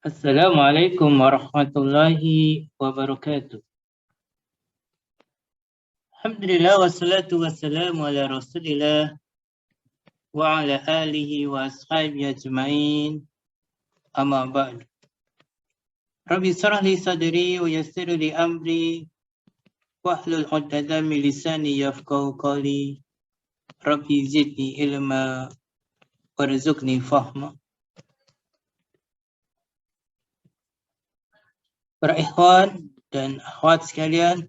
Assalamualaikum warahmatullahi wabarakatuh. Alhamdulillah wassalatu wassalamu ala rasulillah wa ala alihi wa ashabihi ajma'in. Amma ba'd. Rabbi shrah li sadri wa yassir li amri wahlul 'uqdatam min lisani yafqahu qawli. Rabbi zidni ilma warzuqni fahma. Para ikhwan dan akhwat sekalian,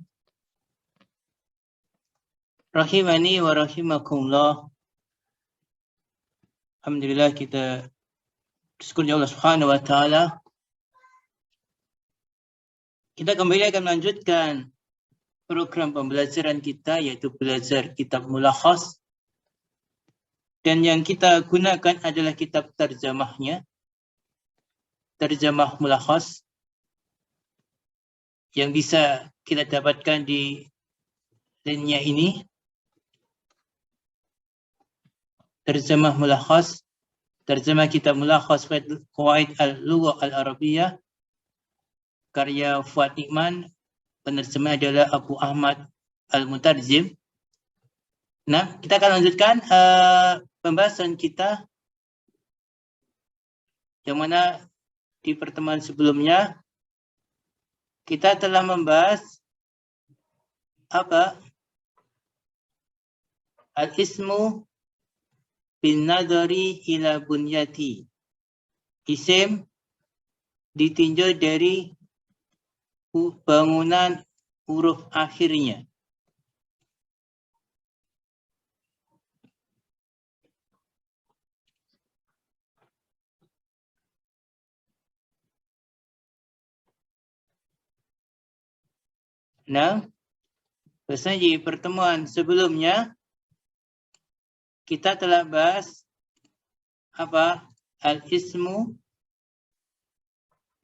rahimani wa rahimakumullah. Alhamdulillah kita bersyukur Allah Subhanahu wa taala. Kita kembali akan melanjutkan program pembelajaran kita, yaitu belajar kitab Mulakhas. Dan yang kita gunakan adalah kitab terjemahnya, terjemah Mulakhas, yang bisa kita dapatkan di linknya ini. Terjemah Mulakhas, terjemah kitab Mulakhas Qawaid al-Lughah al-Arabiyyah, karya Fuad Nikman, penerjemah adalah Abu Ahmad Al-Mutarjim. Nah, kita akan lanjutkan pembahasan kita, yang mana di pertemuan sebelumnya kita telah membahas apa? Al-ismu bin nadari ila bunyati. Isim ditinjau dari bangunan huruf akhirnya. Nah, biasanya di pertemuan sebelumnya kita telah bahas apa? Al-ismu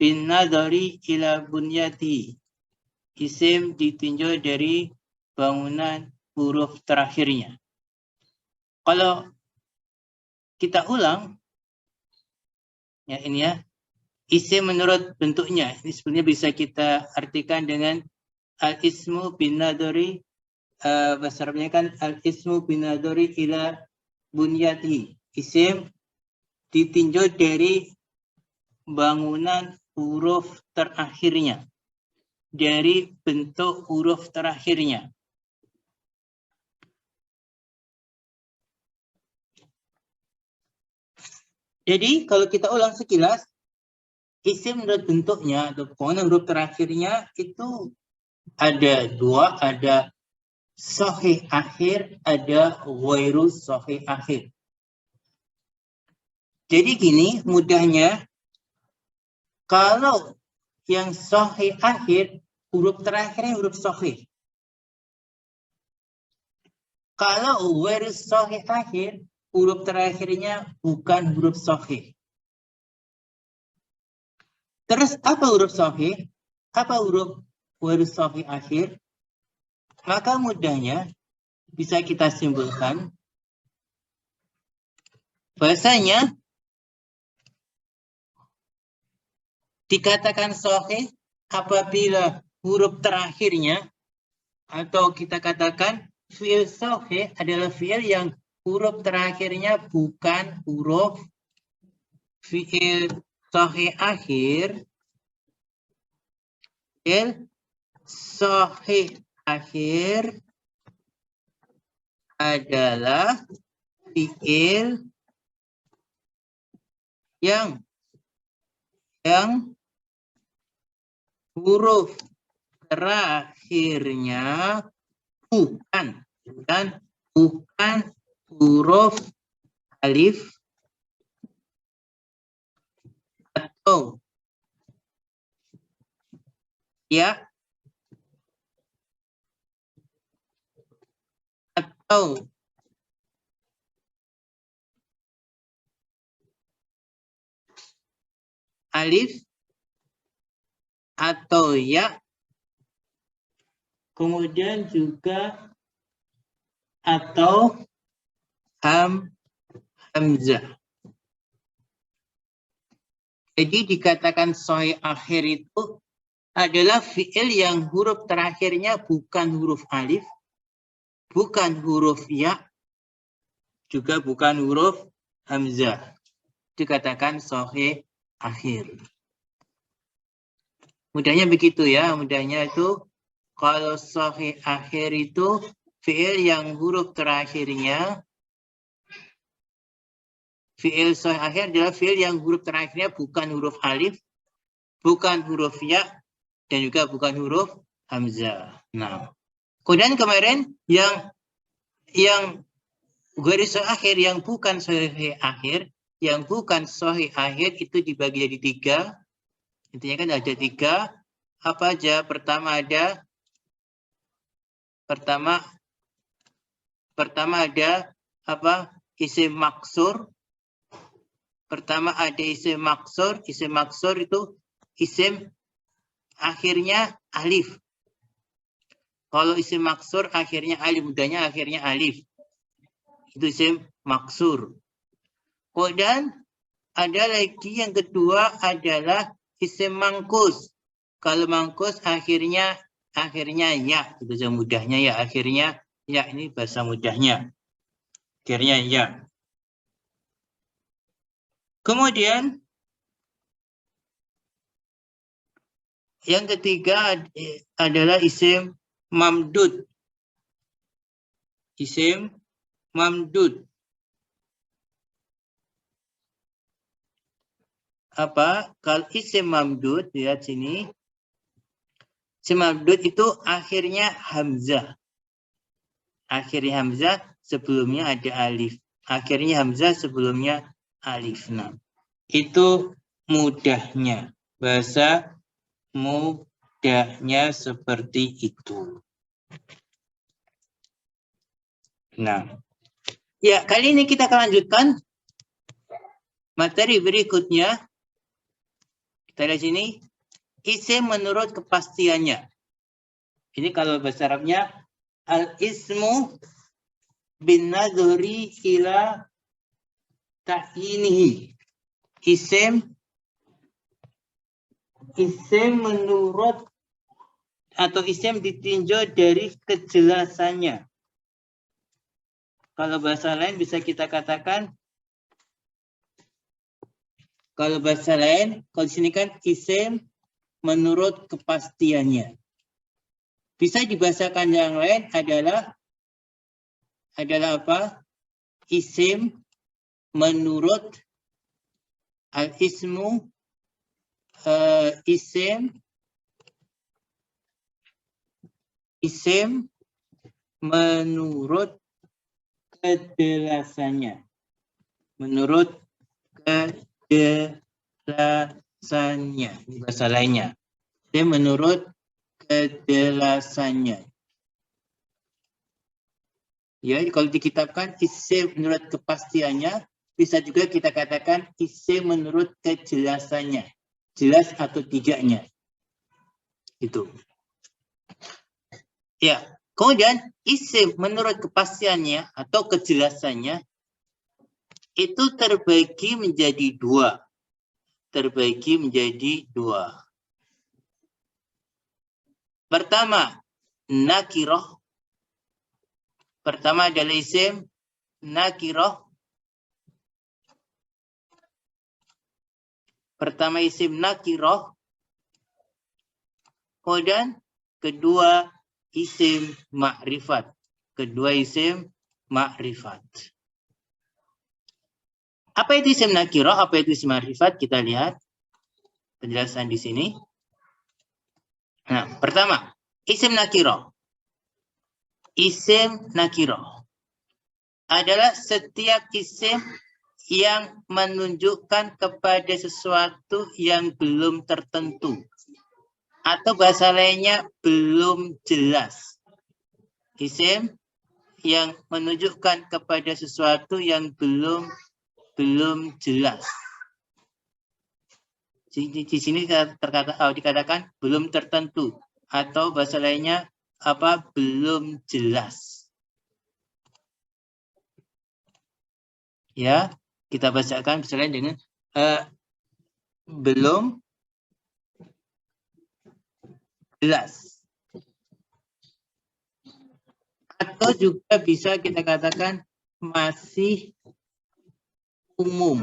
bin nadari ila bunyati. Isim ditinjau dari bangunan huruf terakhirnya. Kalau kita ulang, ya ini ya, isim menurut bentuknya. Ini sebenarnya bisa kita artikan dengan al-ismu bin nadari, bahasa Arabnya kan al-ismu bin nadari ila bunyati. Isim ditinjau dari bangunan huruf terakhirnya, dari bentuk huruf terakhirnya. Jadi kalau kita ulang sekilas, isim menurut bentuknya atau bangunan huruf terakhirnya itu ada dua, ada sahih akhir, ada ghairu sahih akhir. Jadi gini mudahnya, kalau yang sahih akhir, huruf terakhirnya huruf sahih. Kalau ghairu sahih akhir, huruf terakhirnya bukan huruf sahih. Terus apa huruf sahih? Apa huruf ghairu sahih akhir? Maka mudahnya bisa kita simpulkan bahasanya dikatakan sahih apabila huruf terakhirnya, atau kita katakan fi'il sahih adalah fi'il yang huruf terakhirnya bukan huruf fi'il sahih akhir. Fi'il sahih akhir adalah fi'il yang huruf terakhirnya bukan huruf alif atau ya atau alif atau ya, kemudian juga atau hamzah. Jadi dikatakan sahih akhir itu adalah fi'il yang huruf terakhirnya bukan huruf alif, bukan huruf ya, juga bukan huruf hamzah. Dikatakan sahih akhir. Mudahnya begitu ya, mudahnya itu kalau sahih akhir itu fi'il yang huruf terakhirnya, fi'il sahih akhir adalah fi'il yang huruf terakhirnya bukan huruf alif, bukan huruf ya, dan juga bukan huruf hamzah. Nah, kemudian kemarin yang garis akhir yang bukan sahih akhir, yang bukan sahih akhir itu dibagi jadi 3. Intinya kan ada 3. Apa aja? Pertama ada apa? Isim maksur. Pertama ada isim maksur. Isim maksur itu isim akhirnya alif. Kalau isim maksur akhirnya alif, mudahnya akhirnya alif. Itu isim maksur. Kemudian ada lagi yang kedua adalah isim mangkus. Kalau mangkus akhirnya ya, itu bahasa mudahnya ya, akhirnya ya, ini bahasa mudahnya. Akhirnya ya. Kemudian yang ketiga adalah isim mamdud. Isim mamdud. Apa? Kalau isim mamdud, lihat sini. Isim mamdud itu akhirnya hamzah. Akhirnya hamzah, sebelumnya ada alif. Akhirnya hamzah, sebelumnya alif. Nah, itu mudahnya. Bahasa mudahnya seperti itu. Nah, ya, kali ini kita akan lanjutkan materi berikutnya. Kita lihat sini, isim menurut kepastiannya. Ini kalau bahasa Arabnya, al-ismu bin nadhuri ila ta'inihi. Isim menurut atau isim ditinjau dari kejelasannya. Kalau bahasa lain bisa kita katakan, kalau bahasa lain, kalau di sini kan isim menurut kepastiannya. Bisa dibahasakan yang lain adalah apa? Isim menurut al-ismu, isim menurut kejelasannya. Menurut kejelasannya. Ini bahasa lainnya. Isim menurut kejelasannya. Ya, kalau dikitabkan isim menurut kepastiannya, bisa juga kita katakan isim menurut kejelasannya. Jelas atau tidaknya. Itu. Ya, kemudian isim menurut kepastiannya atau kejelasannya itu terbagi menjadi 2. Terbagi menjadi 2. Pertama, nakiroh. Pertama adalah isim nakiroh. Pertama isim nakiroh. Kemudian kedua isim ma'rifat. Kedua isim ma'rifat. Apa itu isim nakiroh? Apa itu isim ma'rifat? Kita lihat penjelasan di sini. Nah, pertama, isim nakiroh. Isim nakiroh adalah setiap isim yang menunjukkan kepada sesuatu yang belum tertentu. Atau bahasa lainnya belum jelas. Isim yang menunjukkan kepada sesuatu yang belum jelas. Di sini dikatakan belum tertentu. Atau bahasa lainnya apa? Belum jelas. Ya, kita bacakan misalnya dengan belum jelas. Atau juga bisa kita katakan masih umum.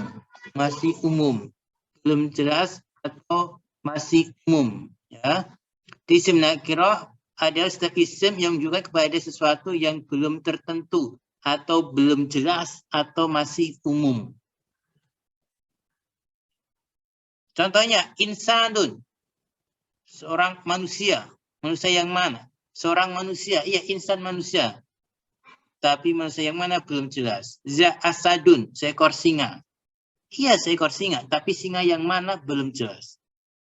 Masih umum. Belum jelas atau masih umum. Ya. Isim nakirah adalah setiap isim yang menunjukkan kepada sesuatu yang belum tertentu atau belum jelas atau masih umum. Contohnya insanun, seorang manusia. Manusia yang mana? Seorang manusia, iya insan manusia. Tapi manusia yang mana belum jelas. Asadun, seekor singa. Iya seekor singa, tapi singa yang mana belum jelas.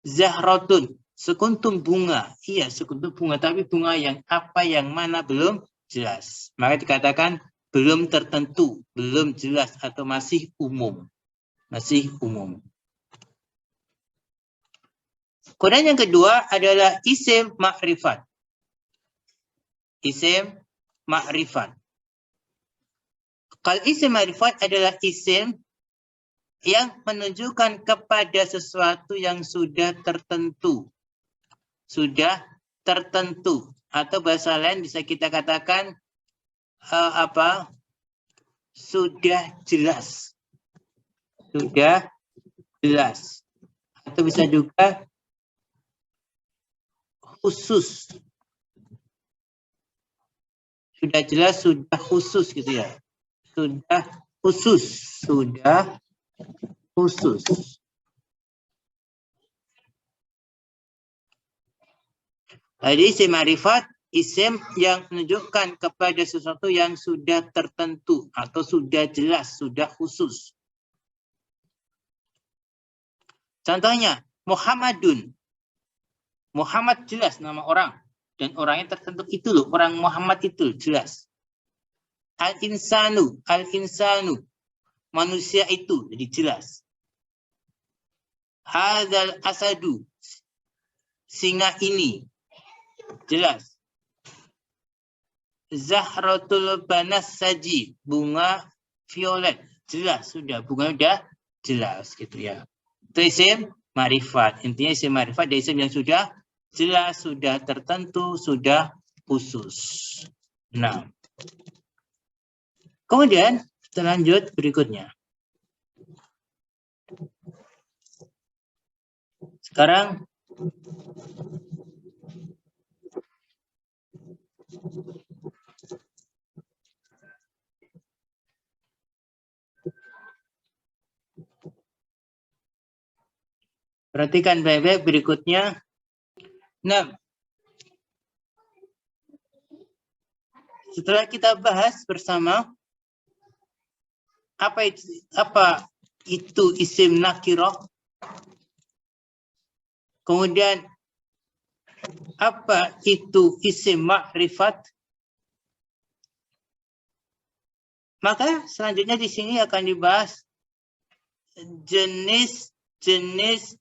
Zahrotun, sekuntum bunga. Iya, sekuntum bunga, tapi bunga yang apa yang mana belum jelas. Maka dikatakan belum tertentu, belum jelas atau masih umum. Masih umum. Kemudian yang kedua adalah isim ma'rifat. Isim ma'rifat. Kalau isim ma'rifat adalah isim yang menunjukkan kepada sesuatu yang sudah tertentu. Sudah tertentu. Atau bahasa lain bisa kita katakan sudah jelas. Sudah jelas. Atau bisa juga khusus. Sudah jelas, sudah khusus gitu ya. Sudah khusus. Sudah khusus. Jadi isim ma'rifat, isim yang menunjukkan kepada sesuatu yang sudah tertentu atau sudah jelas, sudah khusus. Contohnya, Muhammadun. Muhammad jelas nama orang. Dan orangnya tertentu itu loh, orang Muhammad itu jelas. Al-insanu, al-insanu. Manusia itu, jadi jelas. Hadzal asadu. Singa ini. Jelas. Zahratul banas saji, bunga violet, jelas sudah, bunga sudah jelas gitu ya. Itu isim ma'rifat. Intinya isim ma'rifat dari isim yang sudah jelas, sudah tertentu, sudah khusus. Nah, kemudian kita lanjut berikutnya. Sekarang perhatikan baik-baik berikutnya. Nah, setelah kita bahas bersama apa itu isim nakirah, kemudian apa itu isim ma'rifat, maka selanjutnya di sini akan dibahas jenis-jenis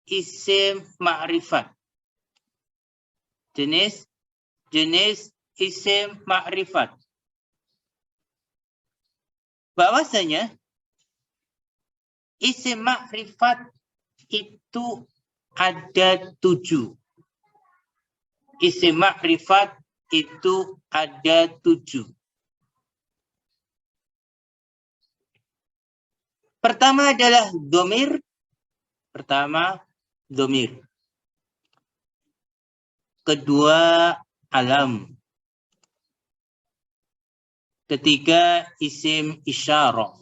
isim ma'rifat. Jenis isim ma'rifat. Bahwasanya isim ma'rifat itu ada 7. Isim ma'rifat itu ada 7. Pertama adalah dhamir. Kedua alam. Ketiga isim isyarah.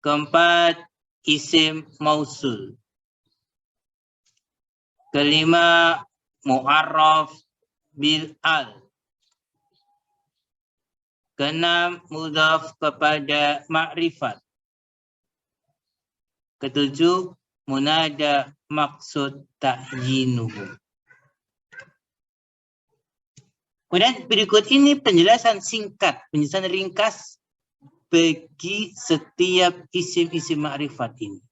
Keempat isim mausul. Kelima mu'arraf bil al. Keenam mudhaf kepada ma'rifat. Ketujuh munada maksud ta'yinuhu. Kemudian berikut ini penjelasan singkat, penjelasan ringkas bagi setiap isim-isim ma'rifat ini.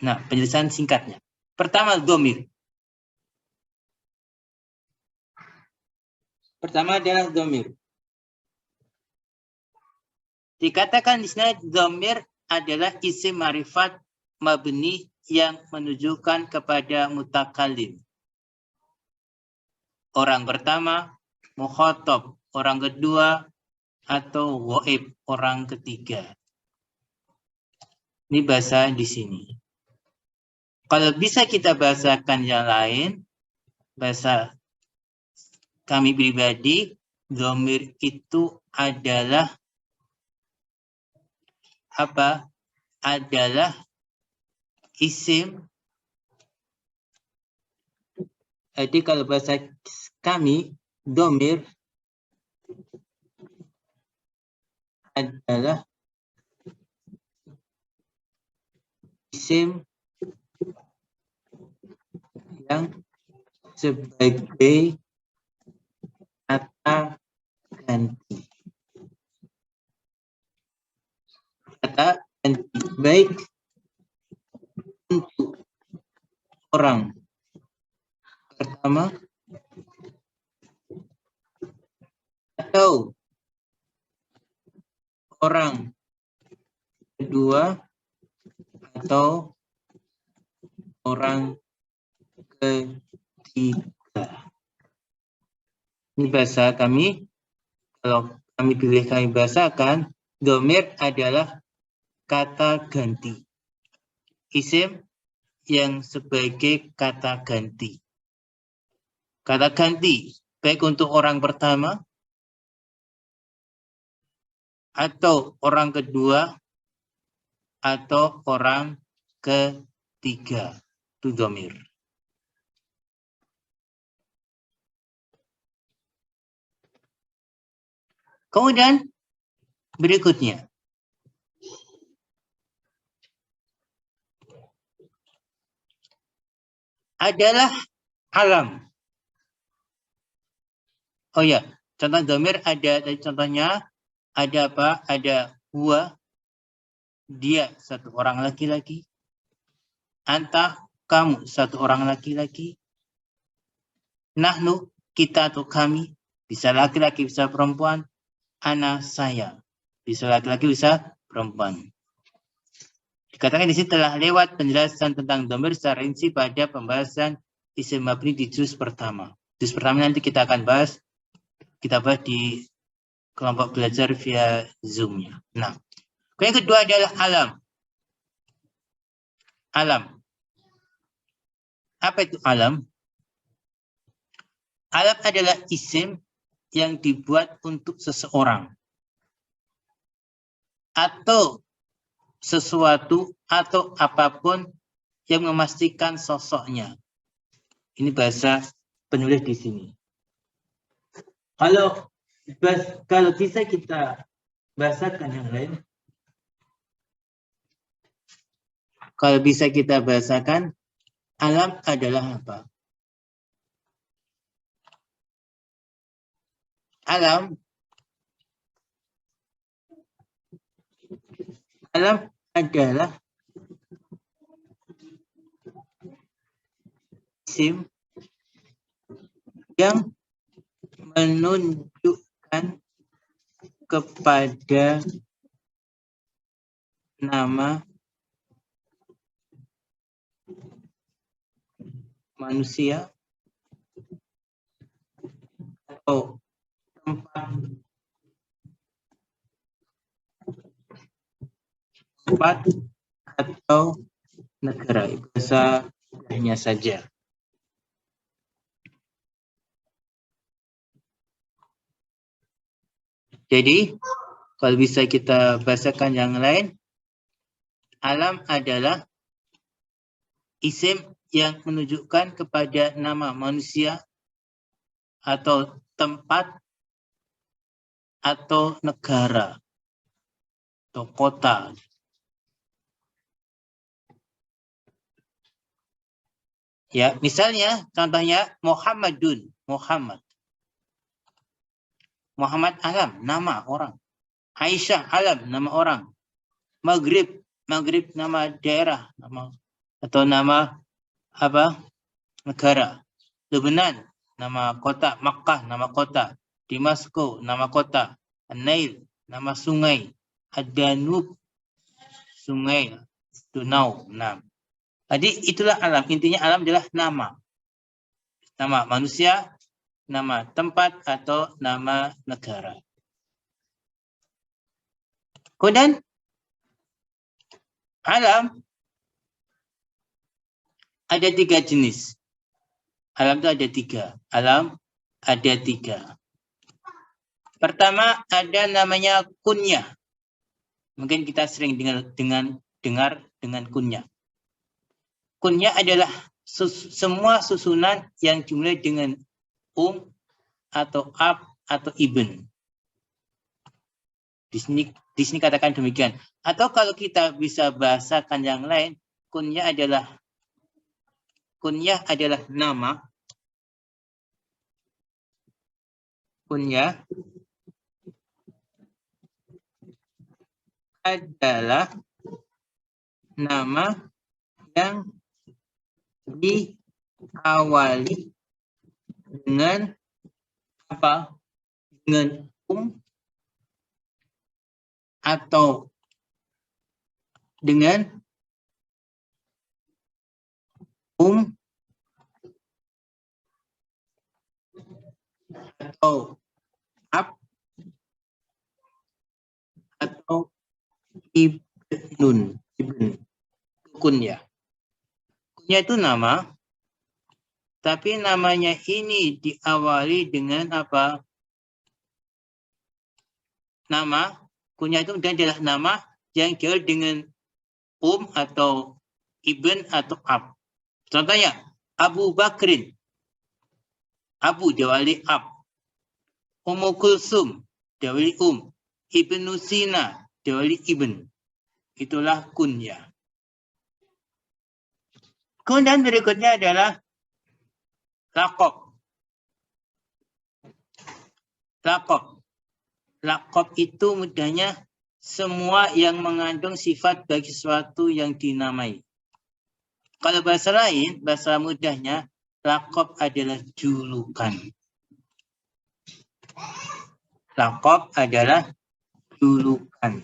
Nah, penjelasan singkatnya. Pertama, dhamir. Pertama adalah dhamir. Dikatakan di sini dhamir adalah isim ma'rifat mabni yang menunjukkan kepada mutakallim. Orang pertama, mukhatab, orang kedua, atau ghaib, orang ketiga. Ini bahasa di sini. Kalau bisa kita bahasakan yang lain, bahasa kami pribadi, dhamir itu adalah apa? Adalah isim. Jadi kalau bahasa kami, dhamir adalah isim yang sebagai kata ganti. Kata ganti baik untuk orang pertama atau orang kedua atau orang ketiga. Ini bahasa kami. Kalau kami pilih kami bahasakan, dhamir adalah kata ganti. Isim yang sebagai kata ganti. Kata ganti baik untuk orang pertama atau orang kedua atau orang ketiga. Itu dhamir. Kemudian berikutnya adalah alam. Oh ya, contoh dhamir ada, contohnya ada apa? Ada huwa, dia satu orang laki-laki. Anta, kamu satu orang laki-laki. Nahnu, kita atau kami, bisa laki-laki bisa perempuan. Ana, saya, bisa laki-laki bisa perempuan. Dikatakan di sini telah lewat penjelasan tentang dhamir secara rinci pada pembahasan isim mabni di juz pertama. Juz pertama nanti kita akan bahas, kita bahas di kelompok belajar via Zoom-nya. Nah, yang kedua adalah alam. Alam. Apa itu alam? Alam adalah isim yang dibuat untuk seseorang atau sesuatu atau apapun yang memastikan sosoknya. Ini bahasa penulis di sini. Kalau bisa kita bahasakan yang lain. Kalau bisa kita bahasakan, alam adalah apa? Alam adalah isim yang menunjukkan kepada nama manusia atau tempat atau negara. Bahasa hanya saja. Jadi, kalau bisa kita bahasakan yang lain, alam adalah isim yang menunjukkan kepada nama manusia atau tempat atau negara atau kota. Ya, misalnya contohnya Muhammadun, Muhammad. Muhammad alam, nama orang. Aisyah alam, nama orang. Maghrib, Maghrib nama daerah, nama atau nama apa? Negara. Lebanon, nama kota. Makkah, nama kota. Damaskus, nama kota. An-Nail, nama sungai. Ad-Danub, sungai, danau. Nah, jadi itulah alam. Intinya alam adalah nama. Nama manusia, nama tempat, atau nama negara. Kemudian alam ada 3 jenis. Alam itu ada 3. Alam ada 3. Pertama ada namanya kunyah. Mungkin kita sering dengar dengan kunyah. Kunyah adalah semua susunan yang dimulai dengan atau ab atau ibn. Di sini katakan demikian. Atau kalau kita bisa bahasakan yang lain, kunyah adalah nama. Kunyah adalah nama yang diawali dengan apa? Dengan atau dengan atau ab atau ibn kunyah. Kunyah itu nama, tapi namanya ini diawali dengan apa? Nama. Kunyah itu adalah nama yang diawali dengan atau ibn atau ab. Contohnya Abu Bakrin, Abu diawali ab. Ummu Kulsum diawali Ibnu Sina diawali ibn. Itulah kunyah. Kemudian berikutnya adalah laqab. Laqab itu mudahnya semua yang mengandung sifat bagi sesuatu yang dinamai. Kalau bahasa lain, bahasa mudahnya, laqab adalah julukan. Laqab adalah julukan.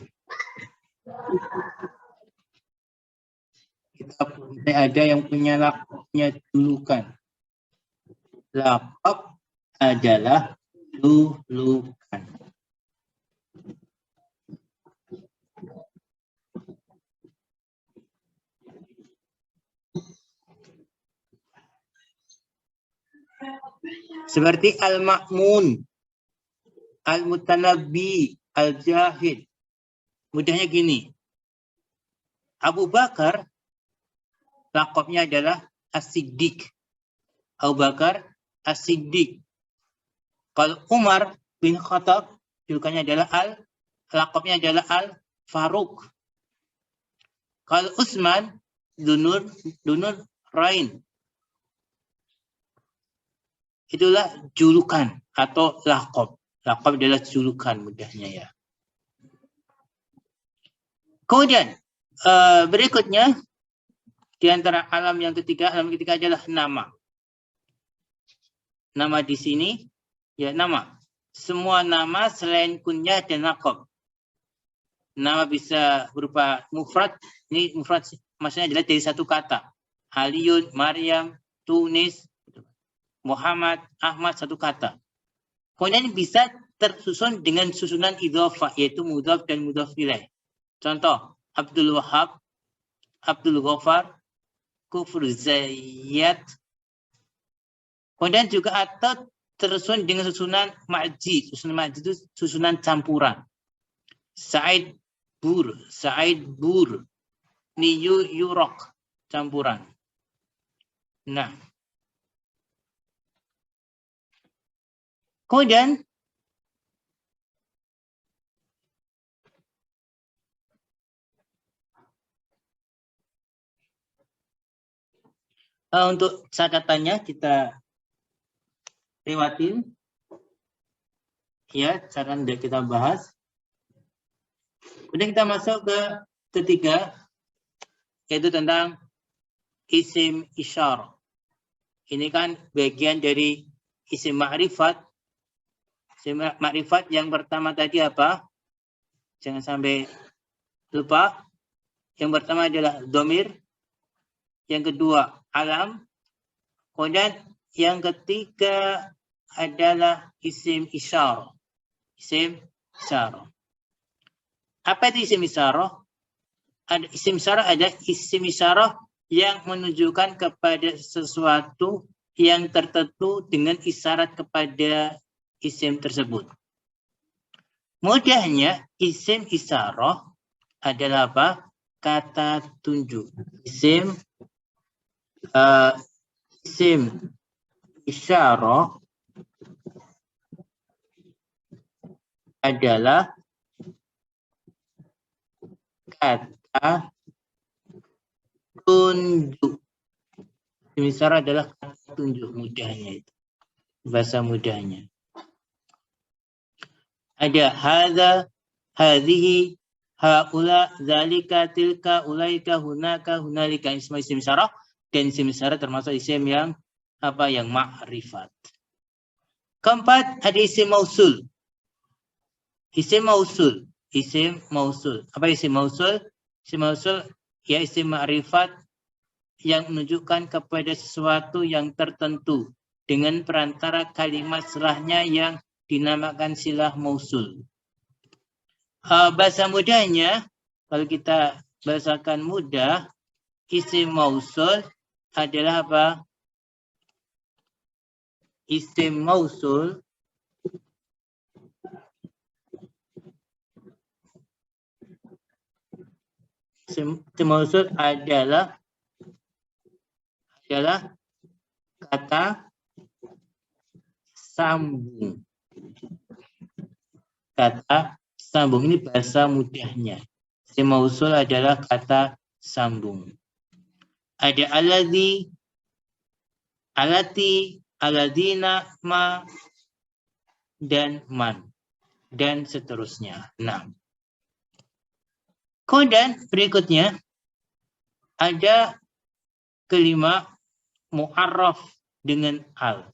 Kita ada yang punya laqabnya julukan. Laqab adalah julukan. Seperti Al-Ma'mun, Al-Mutanabbi, Al-Jahid. Mudahnya gini. Abu Bakar, laqabnya adalah As-Siddiq. Abu Bakar, As-Siddiq. Kalau Umar bin Khattab, julukannya adalah laqabnya adalah Al-Faruq. Kalau Utsman, Dunur Rain. Itulah julukan atau laqab. Laqab adalah julukan mudahnya ya. Kemudian berikutnya di antara alam yang ketiga adalah nama. Nama di sini ya nama. Semua nama selain kunyah dan laqab. Nama bisa berupa mufrad. Ini mufrad maksudnya adalah dari satu kata. Aliun, Maryam, Tunis, Muhammad, Ahmad, satu kata. Kemudian bisa tersusun dengan susunan idhofah, yaitu mudhaf dan mudhaf ilaih. Contoh, Abdul Wahab, Abdul Ghaffar, Kufur Zayyad. Kemudian juga atau tersusun dengan susunan ma'ji. Susunan ma'ji itu susunan campuran. Sa'id Bur, Niyu Yurok, campuran. Nah, kemudian untuk catatannya kita lewatin. Ya, catatan yang kita bahas. Kemudian kita masuk ke ketiga, yaitu tentang isim isyarah. Ini kan bagian dari isim ma'rifat. Isim ma'rifat yang pertama tadi apa? Jangan sampai lupa. Yang pertama adalah dhamir, yang kedua alam, kemudian yang ketiga adalah isim isyarah. Isim isyarah. Apa itu isim isyarah? Isim isyarah ada isim isyarah yang menunjukkan kepada sesuatu yang tertentu dengan isyarat kepada isim tersebut. Mudahnya isim isyarah adalah apa? Kata tunjuk. Isim isyarah adalah kata tunjuk. Isim isyarah adalah kata tunjuk, mudahnya itu. Bahasa mudahnya. Ada hadza, hadhihi, haula, zalika, tilka, ulaika, hunaka, hunalika. Semua isim isyarah, dan isim isyarah termasuk isim yang apa? Yang ma'rifat. Keempat, ada isim mausul. Isim mausul. Isim mausul. Apa isim mausul? Isim mausul ya isim ma'rifat yang menunjukkan kepada sesuatu yang tertentu dengan perantara kalimat setelahnya yang dinamakan silah mausul. Bahasa mudahnya, kalau kita bahasakan mudah, isim mausul adalah apa? Isim mausul adalah kata sambung. Kata sambung ini bahasa mudahnya. Isim mausul adalah kata sambung. Ada alladzi, alati, alladzina, ma, dan man, dan seterusnya. Nah, kemudian berikutnya ada kelima mu'arraf dengan al.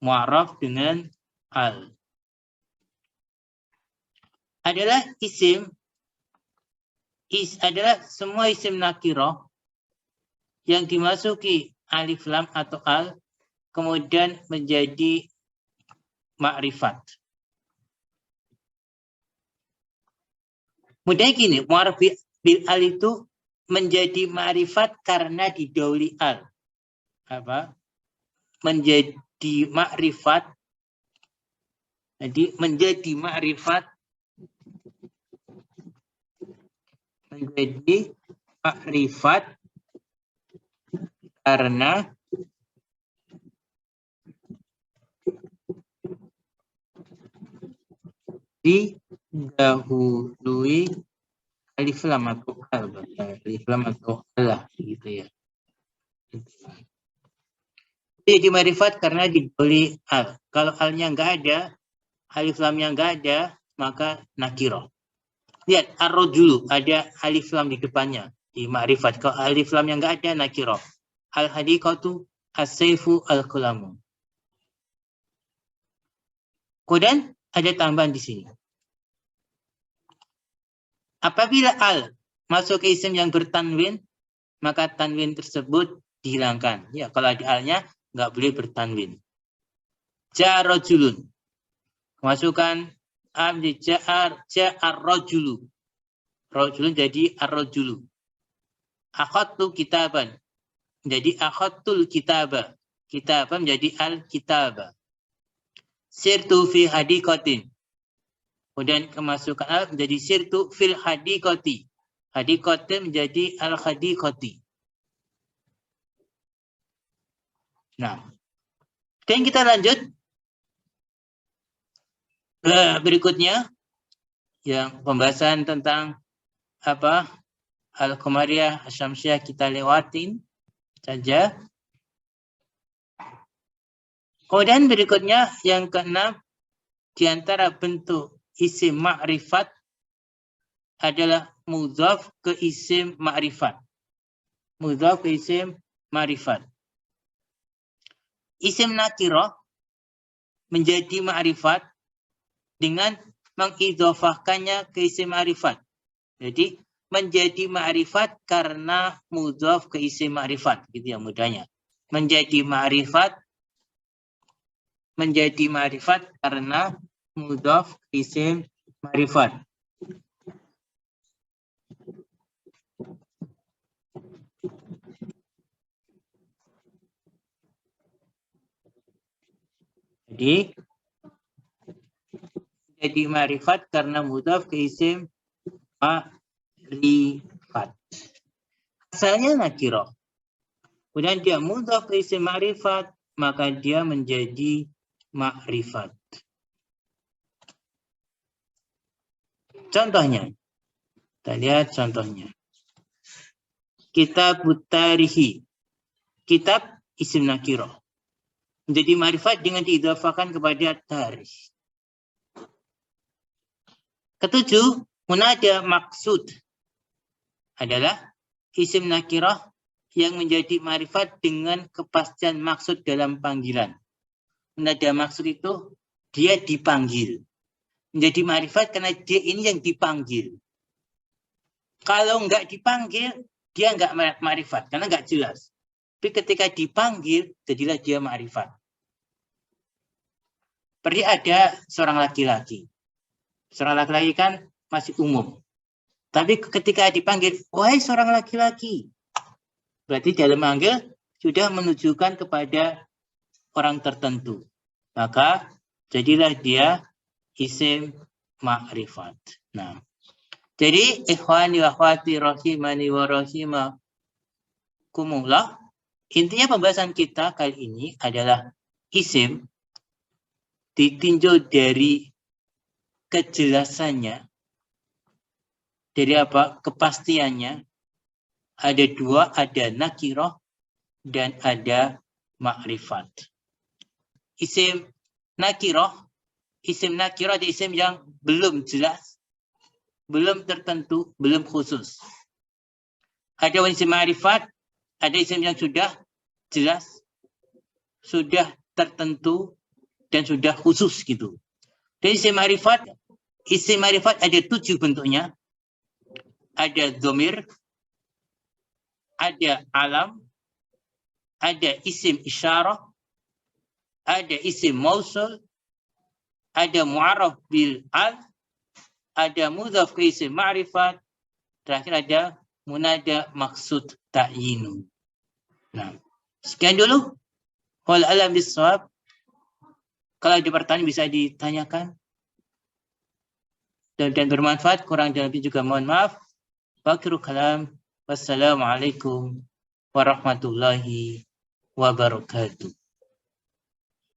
Mu'arraf dengan al adalah adalah semua isim nakirah yang dimasuki alif lam atau al kemudian menjadi ma'rifat. Mudahnya gini, mu'arraf bil al itu menjadi ma'rifat karena didahului al. Apa? Menjadi ma'rifat. Jadi menjadi ma'rifat karena didahului alif lam atau al, alif lam atau Allah gitu ya. Jadi ma'rifat karena didahului al. Kalau alnya nggak ada, alif lamnya nggak ada, maka nakirah. Lihat ar-rajulu ada alif lam di depannya di ma'rifat. Kalau alif lam yang nggak ada, nakirah. Al-hadiqatu as-sayfu al-qalamu. Kemudian ada tambahan di sini. Apabila al masuk ke isim yang bertanwin, maka tanwin tersebut dihilangkan. Ya, kalau ada alnya nggak boleh bertanwin. Ja-rajulun. Masukkan ja-ar-rajulu. Rajulun jadi ar-rajulu. Akhadtu kitaban. Jadi akhadtul kitaba. Kitaba menjadi al-kitaba. Sirtu fi hadiqatin. Kemudian kemasukan al menjadi sirtu fil hadiqati. Hadiqatin menjadi al-hadiqati. Nah, dan kita lanjut berikutnya yang pembahasan tentang apa al-qamariyah asyamsiyah kita lewatin saja. Kemudian berikutnya yang keenam, di antara bentuk isim ma'rifat adalah mudhaf ke isim ma'rifat. Mudhaf ke isim ma'rifat. Isim nakirah menjadi ma'rifat dengan mengidhofahkannya ke isim ma'rifat. Jadi menjadi ma'rifat karena mudhaf ke isim ma'rifat, gitu ya mudahnya. Menjadi ma'rifat karena mudhaf ke isim ma'rifat. Jadi ma'rifat karena mudhaf ke isim ma'rifat. Asalnya nakirah. Kemudian dia mudhaf ke isim ma'rifat, maka dia menjadi ma'rifat. Contohnya, kita lihat contohnya. Kitab Tarihi. Kitab isim nakirah. Menjadi ma'rifat dengan diidhafakan kepada tarikh. Ketujuh, munada maksud adalah isim nakirah yang menjadi ma'rifat dengan kepastian maksud dalam panggilan. Munada maksud itu dia dipanggil. Menjadi ma'rifat karena dia ini yang dipanggil. Kalau nggak dipanggil, dia nggak ma'rifat karena nggak jelas. Tapi ketika dipanggil, jadilah dia ma'rifat. Seperti ada seorang laki-laki. Seorang laki-laki kan masih umum. Tapi ketika dipanggil, wahai seorang laki-laki. Berarti dalam manggil sudah menunjukkan kepada orang tertentu. Maka jadilah dia isim ma'rifat. Nah, jadi ikhwani wa akhwati rahimani wa rahimakumullah. Intinya pembahasan kita kali ini adalah isim ditinjau dari kejelasannya, dari apa? Kepastiannya. Ada dua, ada nakirah dan ada ma'rifat. Isim nakirah ada isim yang belum jelas, belum tertentu, belum khusus. Ada isim ma'rifat, ada isim yang sudah jelas, sudah tertentu, dan sudah khusus gitu. Dan isim ma'rifat ada 7 bentuknya. Ada dhamir, ada alam, ada isim isyarah, ada isim mausul, ada mu'arraf bil al, ada mudhaf ke isim ma'rifat, terakhir ada munada maksud ta'yinu. Nah, sekian dulu. Wal alam bisawab. Kalau ada pertanyaan bisa ditanyakan. Dan bermanfaat, kurang dan lebih juga mohon maaf. Akhirul kalam. Wassalamualaikum warahmatullahi wabarakatuh.